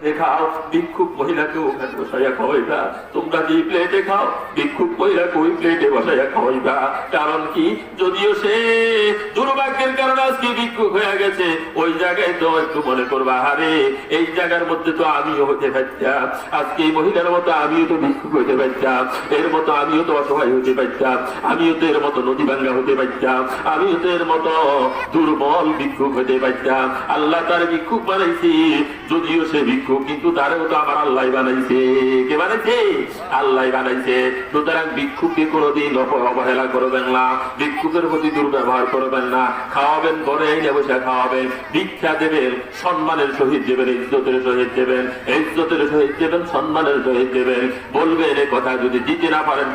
দেখাও ভিক্ষুক মহিলাকে ওখানে বসাইয়া খাওয়াইবা, তোমরা যে প্লেটে খাও ভিক্ষুক মহিলাকে ওই প্লেটে বসাইয়া খাওয়াইবা। কারণ কি, যদিও সে দুর্ভাগ্যের কারণে আজকে ভিক্ষুক হয়ে গেছে, ওই জায়গায় তো একটু মনে করবা, আরে এই জায়গার মধ্যে তো আমিও হতে পারতাম, আজকে এই মহিলার মতো আমিও তো ভিক্ষুক হতে পারতাম, এর মতো আমিও তো অসহায় হতে পারতাম, আমিও তো এর মতো নদী ভাঙ্গা হতে পারতাম, আমিও তো এর মতো দুর্বল ভিক্ষুক হতে পারতাম। আল্লাহ তার ভিক্ষুক বানাইছি, যদিও সে ভিক্ষুক কিন্তু তারেও তো আমার আল্লাহ বানাইছে। কে বানাইছে? আল্লাহ বানাইছে। সুতরাং ভিক্ষুককে কোনোদিন অবহেলা করবেন না, ভিক্ষুকের প্রতি দুর্ব্যবহার করবেন না। খাওয়াবেন, ঘরে এনে বসে খাওয়াবেন, ভিক্ষা দেবেন, সম্মানের সহিত দেবেন, ইজ্জতের সহিত দেবেন, ইজ্জতের সহিত দেবেন, সম্মানের সহিত দেবেন। বলবেন এ কথা যদি দিতে না পারেন,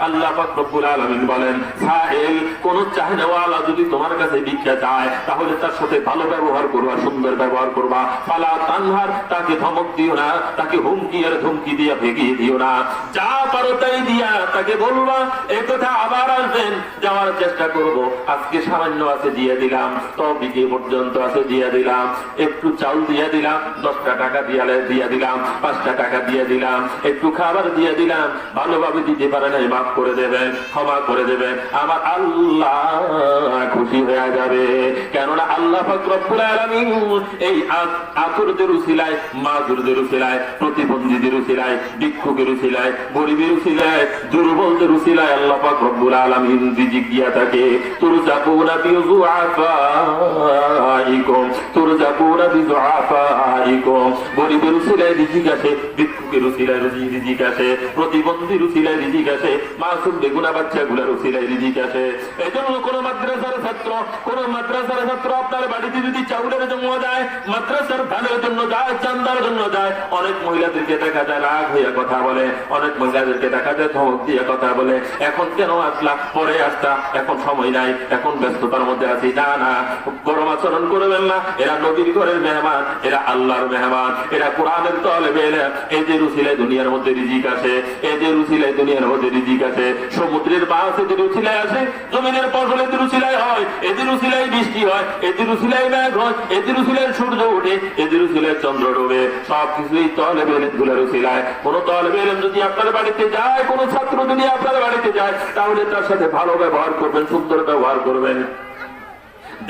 আল্লাহ পাক রব্বুল আলামিন বলেন, সাইল কোন চাহিদাওয়ালা যদি তোমার কাছে ভিক্ষা চায় তাহলে তার সাথে ভালো ব্যবহার করবা, সুন্দর ব্যবহার করবা। ফালা তানহার, তাকে ধমক দিও না, তাকে হুমকি আর ধমকি দিয়া ভেঙিয়ে দিও না। যা পারো তাই দিয়া তাকে বলবা, এই কথা আবার আসবেন, যাওয়ার চেষ্টা করব। আজকে সামান্য আছে দিয়ে দিলাম, তবিকে পর্যন্ত আছে দিয়ে দিলাম, একটু চাউল দিয়ে দিলাম, 10টা টাকা দিয়ে দিলাম, 5টা টাকা দিয়ে দিলাম, একটু খাবার দিয়ে দিলাম, ভালোভাবে দিতে পারে নাই মাফ করে দেবেন, ক্ষমা করে দেবেন, আমার আল্লাহ খুশি হয়ে যাবে। কেননা আল্লাহ পাক রব্বুল আলামিন এই আতুরদের উসিলায়, মাজুরদের উসিলায়, প্রতিবন্ধীদের উসিলায়, ভিক্ষুকের উসিলায়, গরিবের উসিলায়, দুর্বলদের উসিলায় আল্লাহ পাক রব্বুল আলামিন রিজিক দিয়া থাকে। তুরজাকুনা বিযুআফাইকুম, তুরজাকুনা বিযুআফাইকুম। গরিবের উসিলায় রিজিক আসে, ভিক্ষুকের উসিলায় রিজিক আসে, প্রতিবন্ধীর উসিলায় রিজিক আসে, মাসুম বেগুনা বাচ্চাগুলোর উসিলায় রিজিক আসে। এজন্য কোন মাদ্রাসার ছাত্র আপনার বাড়িতে যদি চাউলের জন্য যায়, মাদ্রাসার ধানের জন্য যায়, চান্দার জন্য যায়, অনেক মহিলাদেরকে দেখা যায় রাগ হইয়া কথা বলে, অনেক মহিলাদেরকে দেখা যায় ধমক দিয়ে কথা বলে, এখন কেন আসলা, পরে আসতা, এখন সময় নাই, এখন ব্যস্ততার মধ্যে আছি। না না, গরম আচরণ করবেন না। এরা নবীর ঘরের মেহমান, এরা আল্লাহর মেহমান, এরা কোরআনের তালেব ইলম। এই যে রুসিলায় দুনিয়ার মধ্যে রিজিক আসে, এই যে রুসিলায় দুনিয়ার মধ্যে রিজিক আসে, সমুদ্রের মাছ এদের রুসিলায় আসে, জমিনের ফসল এদের রুসিলায় হয়, এদের রুসিলায় বৃষ্টি হয়, এদের রুসিলায় মেঘ হয়, এদের রুসিলায় সূর্য ওঠে, এদের রুসিলায় চন্দ্র ডোবে। সবকিছুই তালেব ইলমগুলোর রুসিলায়। কোন তালেব ইলম যদি আপনার বাড়িতে যায়, কোন ছাত্র যদি আপনার বাড়িতে যায়, তাহলে তার সাথে ভালো ব্যবহার করবেন, সুন্দর ব্যবহার করবেন,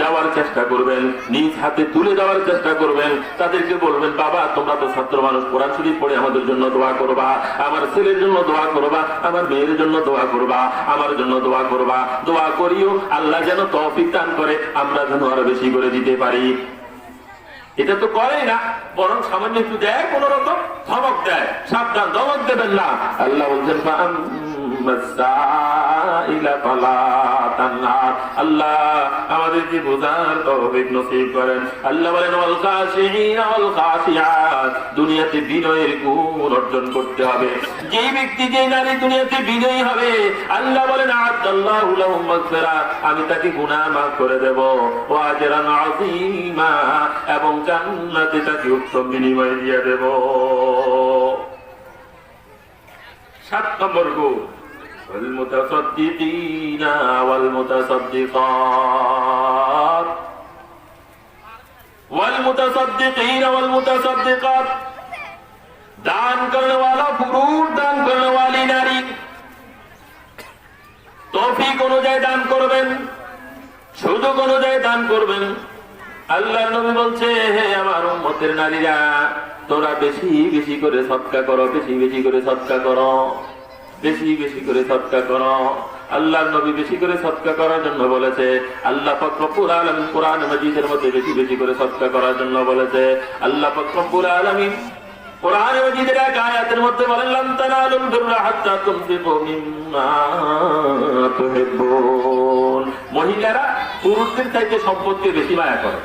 যাওয়ার চেষ্টা করবেন, নিজ হাতে তুলে যাওয়ার চেষ্টা করবেন। তাদেরকে বলবেন, বাবা তোমরা তো ছাত্র মানুষ, কোরআন শরীফ পড়ে আমাদের জন্য দোয়া করবা, আমার ছেলের জন্য দোয়া করবা, আমার মেয়ের জন্য দোয়া করবা, আমার জন্য দোয়া করবা। দোয়া করিও আল্লাহ যেন তৌফিক দান করে, আমরা যেন আরো বেশি করে দিতে পারি। এটা তো করেই না, বরং সামান্য একটু দেয়, কোন রকম ধমক দেয়। সাবধান, ধমক দেবেন না। আল্লাহ বলছেন, আল্লাহ আমাদেরকে বোঝার তৌফিক নসিব করেন। আল্লাহ বলেন, ওয়াল খাশিঈনা ওয়াল খাশিআত, দুনিয়াতে বিনয়ের গুণ অর্জন করতে হবে। যে ব্যক্তি, যে নারী দুনিয়াতে বিনয়ী হবে, আল্লাহ বলেন, আ'আদাল্লাহু লাহুম মাগফিরাত, আমি তাকে গুনাহ মাফ করে দেব, ওয়া আজরান আযীমা, এবং জান্নাতে তাকে উত্তম বিনিময় দিয়ে দেব। 7 নম্বর গুণ, والمتصدقين والمتصدقات والمتصدقين والمتصدقات, दान करने वाला पुरुष, दान करने वाली नारी তৌফিক অনুযায়ী দান করবেন, সুযোগ অনুযায়ী দান করবেন। আল্লাহর নবী বলছে, হে আমার উম্মতের নারীরা, তোরা বেশি বেশি করে সদকা করো, বেশি বেশি করে সদকা করো, বেশি বেশি করে সদকা করো। আল্লাহর নবী বেশি করে সদকা করার জন্য বলেছে। আল্লাহ পাক রব্বুল আলামিন কোরআন মাজিদের মধ্যে বেশি বেশি করে সদকা করার জন্য বলেছে। আল্লাহ পাক রব্বুল আলামিন কোরআন মাজিদের এক আয়াতের মধ্যে বলেন, লান তানালুল বিররা হাত্তা তুনফিকু মিম্মা তুহিব্বুন। মহিলারা পুরুষদের চাইতে সম্পদকে বেশি মায়া করে।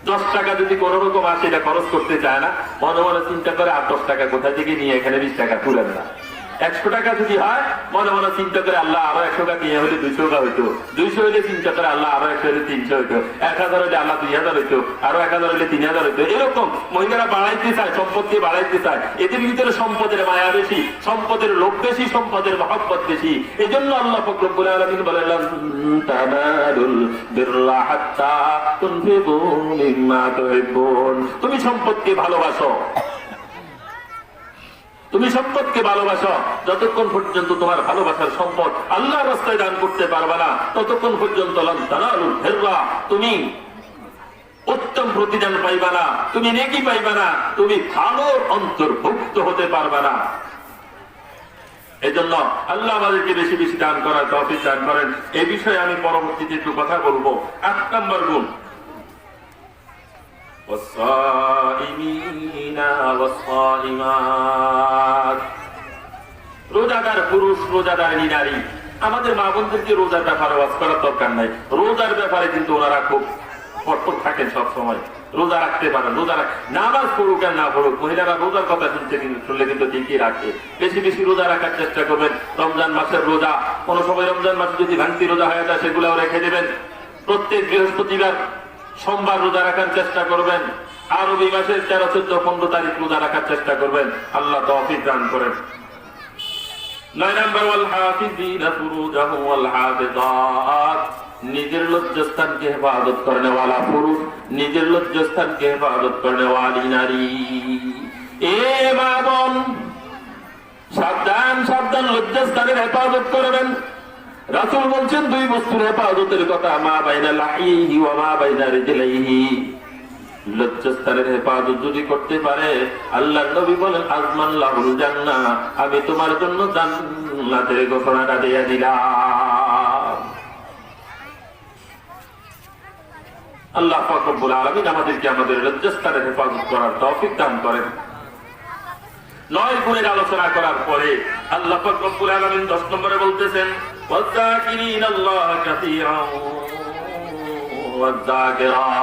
10 টাকা যদি কোন রকম আসে, এটা খরচ করতে চায় না, মনে মনে চিন্তা করে, আর 10 টাকা কোথা থেকে নিয়ে এখানে 20 টাকা তুলেন না। 100 টাকা যদি হয় মনে মনে চিন্তা করে আল্লাহ আরো 100 টাকা কিনে হইলে 200 টাকা হইতো, 200 হইলে চিন্তা করে আল্লাহ আরো 100 হইলে 300 হইতো, 1000 হইলে আল্লাহ 2000 হইতো, আরো 1000 হইলে 3000 হইতো। এরকম মহিলারা বাড়াইতে চায়, সম্পদকে বাড়াইতে চায়। এদের ভিতরে সম্পদের মায়া বেশি, সম্পদের লোভ বেশি, সম্পদের মহব্বত বেশি। এই জন্য আল্লাহ পাক রব্বুল আলামিন বলেন লান তানালুল বিররা হাত্তা তুনফিকু মিম্মা তুহিব্বুন। তুমি সম্পদকে ভালোবাসো, তুমি সম্পদকে ভালোবাসো, যতক্ষণ পর্যন্ত তোমার ভালোবাসার সম্পদ আল্লাহর রাস্তায় দান করতে পারবে না ততক্ষণ পর্যন্ত লান তানালুল বিররা, তুমি উত্তম প্রতিদান পাইবা না, তুমি নেকি পাইবা না, তুমি ভালোর অন্তর্ভুক্ত হতে পারবে না। এই জন্য আল্লাহ আমাদেরকে বেশি বেশি দান করার তৌফিক দান করেন। এই বিষয়ে আমি পরবর্তীতে একটু কথা বলবো। 8 নম্বর গুণ, রোজাদার পুরুষ, রোজাদার নারী, আমাদের মা বোনদেরকে রোজার ব্যাপারে ওয়াজ করার দরকার নাই। রোজার ব্যাপারে কিন্তু ওনারা খুব কঠোর থাকেন সব সময়। রোজা রাখতে পারেন, রোজা নামাজ পড়ুক আর না পড়ুক, মহিলারা রোজার কথা শুনলে কিন্তু ঠিকই রাখে। বেশি বেশি রোজা রাখার চেষ্টা করবেন। রমজান মাসের রোজা, কোন সময় রমজান মাসে যদি ভাঙতি রোজা হয়ে যায় সেগুলাও রেখে দেবেন। প্রত্যেক বৃহস্পতিবার, সোমবার রোজা রাখার চেষ্টা করবেন। আরবি মাসের 13, 14, 15 তারিখ রোজা রাখার চেষ্টা করবেন। আল্লাহ তৌফিক দান করেন। 9 নম্বর, ওয়াল হাফিযিনা ফুরুজাহুম ওয়াল হাফিযাত, নিজের লজ্জাস্থানকে হেফাজত করনে ওয়ালা পুরুষ, নিজের লজ্জাস্থানকে হেফাজত করনে ওয়ালি নারী। এ মা বোন, সাবধান সাবধান, লজ্জাস্থানের হেফাজত করবেন। রাসূল বলছেন 2 বস্তুর হেফাজতের কথা, মা বাইনা লাহিহি ওয়া মা বাইনা রিজলাইহি। লজ্জাস্থানের হেফাজত যদি করতে পারে, আল্লাহর নবী বলেন আজমান লাহুল জান্নাহ, আমি তোমার জন্য জান্নাতের ঘোষণাটা দিয়ে দিলাম। আল্লাহ পাক রব্বুল আলামিন আমাদেরকে আমাদের লজ্জাস্থানের হেফাজত করার তৌফিক দান করেন। 9 গুণের আলোচনা করার পরে আল্লাহ পাক রব্বুল আলামিন 10 নম্বরে বলতেছেন ওয়াযাকিরিনাল্লাহ কাসীরান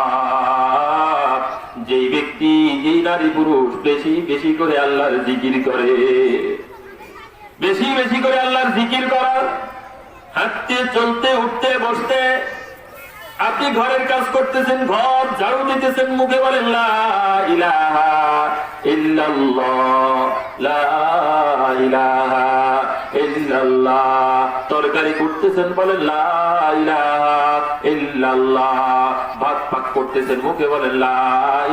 ওয়াযাকিরাত, যেই ব্যক্তি, যেই নারী পুরুষ বেশি বেশি করে আল্লাহর জিকির করে, বেশি বেশি করে আল্লাহর জিকির করা, হাঁটতে চলতে উঠতে বসতে, আপনি ঘরের কাজ করতেছেন, ঘর ঝাড়ু দিতেছেন, মুখে বলেন লা ইলাহা ইল্লাল্লাহ, লা ইলাহা ইল্লাল্লাহ, তরকারি করতেছেন বলেন লা ইলাহা ইল্লাল্লাহ, ভাত পাক করতেছেন মুখে বলেন লা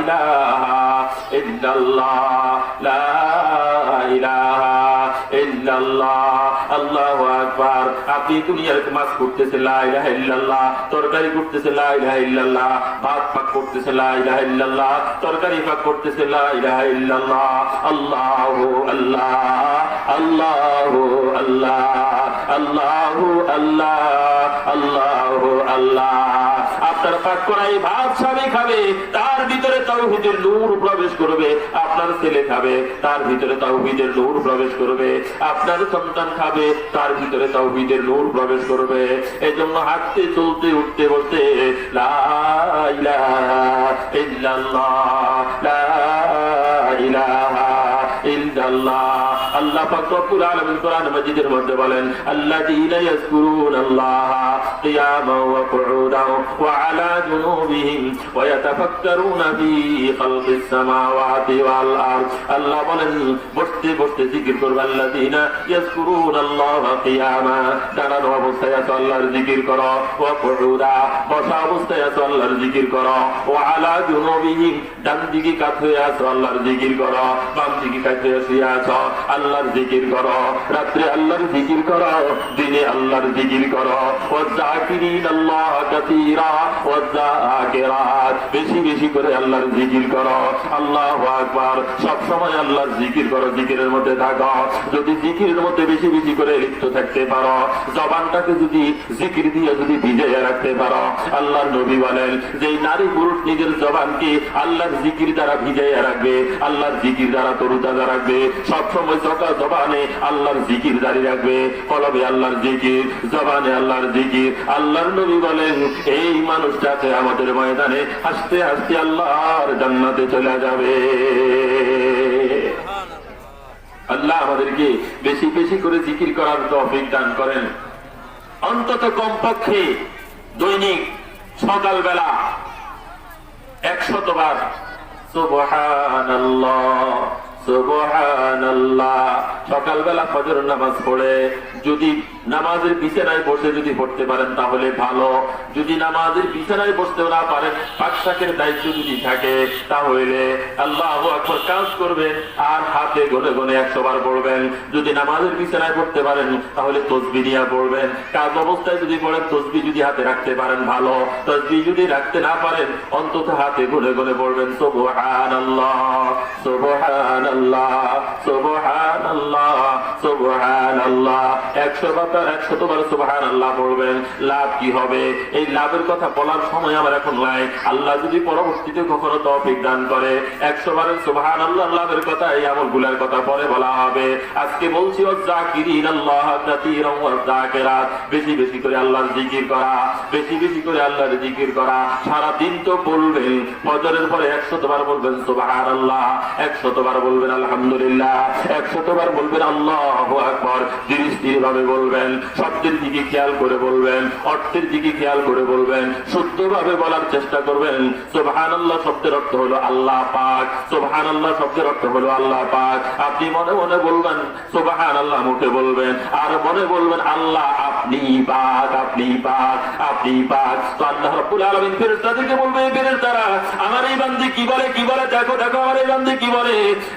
ইলাহা ইল্লাল্লাহ, লা ইলাহা ইল্লাল্লাহ, আল্লাহু আকবার। আপনি দুনিয়ার কাজ করতেছেন লা ইলাহা ইল্লাল্লাহ, তরকারি করতেছেন লা ইলাহা ইল্লাল্লাহ, ভাত পাক করতেছেন লা ইলাহা ইল্লাল্লাহ, তরকারি পাক করতেছেন লা ইলাহা ইল্লাল্লাহ, আল্লাহু আল্লাহ, আল্লাহু আল্লাহ, আল্লাহু আল্লাহ, আল্লাহু আল্লাহ। আপনার পাক করাই ভাত স্বামী খাবে, তার ভিতরে তাওহীদের নূর প্রবেশ করবে। আপনার ছেলে খাবে, তার ভিতরে তাওহীদের নূর প্রবেশ করবে। আপনার সন্তান খাবে, তার ভিতরে তাওহীদের নূর প্রবেশ করবে। এজন্য হাঁটতে চলতে উঠতে বসতে লা ইলাহা ইল্লাল্লাহ, লা ইলাহা ইল্লাল্লাহ। আল্লাহ পাক রব্বুল আলামিন কোরআন মাজিদের মধ্যে বলেন আল্লাযীনা ইয়াযকুরুনাল্লাহা কিয়ামান ওয়া কুউদান ওয়া আলা জুনুবিহিম ওয়া ইয়াতাফাক্কারুনা ফী খালকিস সামাওয়াতি ওয়াল আরদ। আল্লাহ বলেন বসতে বসতে জিকির করবে। আল্লাযীনা ইয়াযকুরুনাল্লাহা কিয়ামা, দাঁড়ানো অবস্থায় আছো আল্লাহর জিকির করো, ওয়া কুউদা, বসা অবস্থায় আছো আল্লাহর জিকির করো, ওয়া আলা জুনুবিহিম, ডান দিকে কাত হয়ে আছো আল্লাহর জিকির করো, বাম দিকে কাত হয়ে শুয়ে আছো আল্লাহর জিকির করো, রাত্রে আল্লাহর জিকির করো, দিনে আল্লাহর জিকির করো। ওয়াযাকিরিনাল্লাহ কাসীরা ওয়াযাকিরাত, বেশি বেশি করে আল্লাহর জিকির করো। আল্লাহু আকবার। সব সময় আল্লাহর জিকির করো, জিকিরের মধ্যে থাকো। যদি জিকিরের মধ্যে বেশি বেশি করে লিপ্ত থাকতে পারো, জবানটাকে যদি জিকির দিয়ে যদি ভিজিয়ে রাখতে পারো, আল্লাহর নবী বলেন যে নারী পুরুষ নিজের জবানকে আল্লাহর জিকির দ্বারা ভিজিয়ে রাখবে, আল্লাহর জিকির দ্বারা তরুতাজা রাখবে, সবসময় জবানে আল্লাহর জিকির জারি রাখবে, কলবে আল্লাহর জিকির, জবানে আল্লাহর জিকির। আল্লাহর নবী বলেন এই মানুষটাকে আমাদের ময়দানে হাসতে হাসতে আল্লাহর জান্নাতে চলে যাবে। আল্লাহ আমাদেরকে বেশি বেশি করে জিকির করার তৌফিক দান করেন। অন্তত কমপক্ষে দৈনিক সকালবেলা 100 বার সুবহানাল্লাহ সুবহানাল্লাহ সকালবেলা ফজর নামাজ পড়ে যদি নামাজের বিছানায় বসে যদি পড়তে পারেন তাহলে ভালো। যদি নামাজের বিছানায় বসতে না পারেন, পাকশাকের দায়িত্ব যদি থাকে, তাহলে আল্লাহু আকবার কাজ করবেন আর হাতে গনে গনে 100 বার পড়বেন। যদি নামাজের বিছানায় পড়তে পারেন তাহলে তাসবিহ নিয়ে পড়বেন। কাজ অবস্থায় যদি পড়েন তাসবিহ যদি হাতে রাখতে পারেন ভালো, তাসবিহ যদি রাখতে না পারেন অন্তত হাতে গনে গনে পড়বেন সুবহানাল্লাহ সুবহানাল্লাহ সুবহানাল্লাহ সুবহানাল্লাহ 100 বার সুবহানাল্লাহ পড়বেন। লাভ কি হবে? এই লাভের কথা বলার সময় আমার এখন নাই। আল্লাহ যদি পরবর্তীতে কখনো তৌফিক দান করে 100 বার সুবহানাল্লাহ লাভের কথা, এই আমলগুলোর কথা পরে বলা হবে। আজকে বলছি ওয়াযাকিরিনাল্লাহ কাসীরান ওয়াযাকিরাত, বেশি বেশি করে আল্লাহর জিকির করা, বেশি বেশি করে আল্লাহর জিকির করা। সারা দিন তো বলবেন, ফজরের পরে 100 বার বলবেন সুবহানাল্লাহ, 100 বার বলবেন আলহামদুলিল্লাহ, 100 বার বলবেন আল্লাহু আকবার। ধীরে ধীরে ভাবে বলবেন, শব্দের দিকে খেয়াল করে বলবেন, অর্থের দিকে খেয়াল করে বলবেন, শুদ্ধভাবে বলার চেষ্টা করবেন। সুবহানাল্লাহ শব্দের অর্থ হলো আল্লাহ পাক, সুবহানাল্লাহ শব্দের অর্থ হলো আল্লাহ পাক। আপনি মনে মনে বলবেন সুবহানাল্লাহ, মুখে বলবেন আর মনে বলবেন আল্লাহ আপনি পাক, আপনি পাক, আপনি পাক। তো আল্লাহ রাব্বুল আলামিন ফেরেশতাদেরকে বলবে, ফেরেশতারা আমার এই বান্দী কি বলে, কি বলে, দেখো দেখো আমার এই বান্দী কি বলে।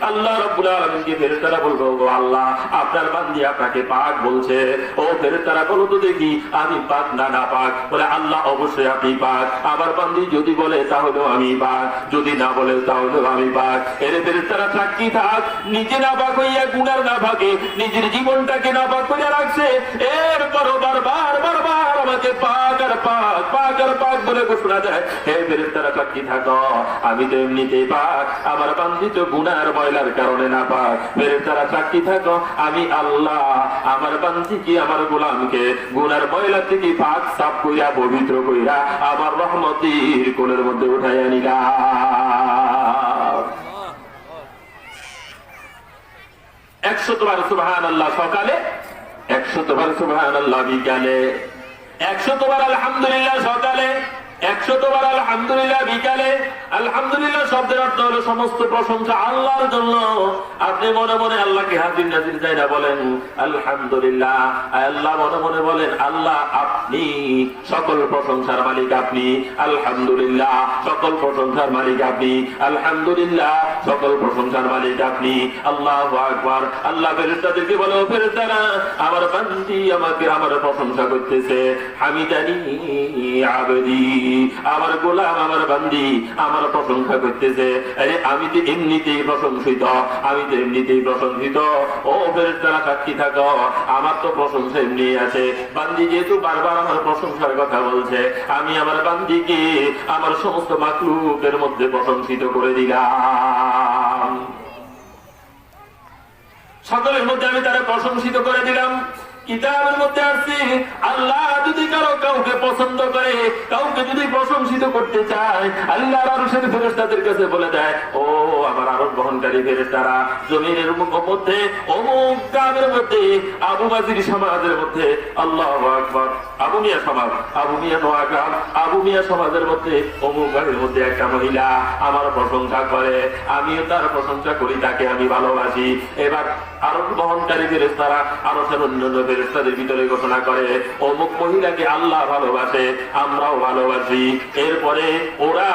আল্লাহ রাব্বুল আলামিনকে ফেরেশতারা বলবে, ও আল্লাহ আপনার বান্দী আপনাকে পাক বলছে। ও ফেরেশতারা বলো তো দেখি আমি পাক না না পাক? বলে আল্লাহ অবশ্যই আপনি পাক। আমার বান্দী যদি বলে তাহলেও আমি পাক, যদি না বলে তাহলেও আমি পাক। এর ফেরেশতারা সাক্ষী থাক, নিজে না পাক হইয়া গুনার না ভাগে নিজের জীবনটাকে না পাক করে রাখছে, এরপরও বারবার বারবার আমাকে পাক আর পাক, পাক আর পাক বলে ঘোষণা দেয়। হে ফেরেশতারা সাক্ষী থাকো আমি তো এমনিতেই পাক, আমার বান্দী তো গুনার ময়লার কারণে না পাক। ফেরেশতারা সাক্ষী থাকো আমি আল্লাহ আমার বান্দীকে, আমার গোলামকে গুনার ময়লা থেকে পাক সাফ কইরা পবিত্র কইরা আমার রহমতের কোলের মধ্যে উঠাইয়া নিলাম। 100 বার সুবহানাল্লাহ সকালে, 100 বার সুবহানাল্লাহ বিকালে, 100 বার আলহামদুলিল্লাহ সকালে, 100 বার আলহামদুলিল্লাহ বিকালে। আলহামদুলিল্লাহ শব্দের অর্থ হলো সমস্ত প্রশংসা আল্লাহর জন্য। আপনি মনে মনে আল্লাহকে হাজির নাজির যাইরা বলেন আলহামদুলিল্লাহ, আল্লাহ মনে মনে বলেন আল্লাহ আপনি সকল প্রশংসার মালিক, আপনি আলহামদুলিল্লাহ সকল প্রশংসার মালিক, আপনি আলহামদুলিল্লাহ সকল প্রশংসার মালিক, আপনি। আল্লাহু আকবার। আল্লাহ ফেরেশতাদেরকে বলে, ও ফেরেশতারা আমার বান্দী আমাকে আমার প্রশংসা করতেছে। হামিদানি আবদি, আমার গোলাম আমার বান্দী আমার প্রশংসা করতেছে। আরে আমি তো এমনিতেই প্রশংসিত, আমি তো এমনিতেই প্রশংসিত। ও ফেরেশতারা সাক্ষী থাকো আমার তো প্রশংসা এমনি আছে। বান্দী যেহেতু বারবার আমার প্রশংসার কথা বলছে, আমি আমার বান্দীকে আমার সমস্ত মাখলুকের মধ্যে প্রশংসিত করে দিলাম, সকলের মধ্যে আমি তারা প্রশংসিত করে দিলাম। কিতাবের মধ্যে আসছে আল্লাহ যদি কারো কাউকে পছন্দ করে, কাউকে যদি প্রশংসিত করতে চায়, আল্লাহর আরশের ফেরেশতাদের কাছে বলে দেয়, ও আমার আরশ বহনকারী ফেরেশতারা জমিনের মধ্যে অমুক গ্রামের মধ্যে আবু বাজির সমাজের মধ্যে, আল্লাহু আকবার, আবু মিয়া সমাজ, আবু মিয়া নোয়াগ্রাম, আবু মিয়া সমাজের মধ্যে অমুক বাড়ির মধ্যে একটা মহিলা আমার প্রশংসা করে, আমিও তার প্রশংসা করি, তাকে আমি ভালোবাসি। এবার আরশ বহনকারী ফেরেশতারা আরশের অন্যান্য ফেরেশতাদের ভিতরে ঘোষণা করে, অমুক মহিলাকে আল্লাহ ভালোবাসে, আমরাও ভালোবাসি। এরপরে ওরা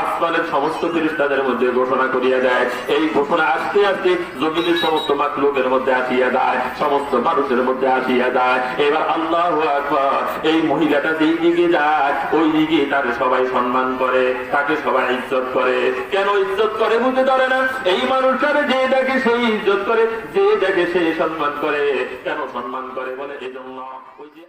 আসমানের সমস্ত ফেরেশতাদের মধ্যে ঘোষণা করিয়া দেয়। এই ঘোষণা আস্তে আস্তে জমিনের সমস্ত মাখলুকের মধ্যে আসিয়া যায়, সমস্ত মানুষের মধ্যে আসিয়া যায়। এবার আল্লাহু আকবার, এই মহিলাটা যেই দিকে যায় ওই দিকে তার সবাই সম্মান করে, তাকে সবাই ইজ্জত করে। কেন ইজ্জত করে বুঝতে পারে না। এই মানুষটারে যে দেখে সেই ইজ্জত করে, যে দেখে সে সম্মান করে। কেন সম্মান করে বলে, এই জন্য ওই যে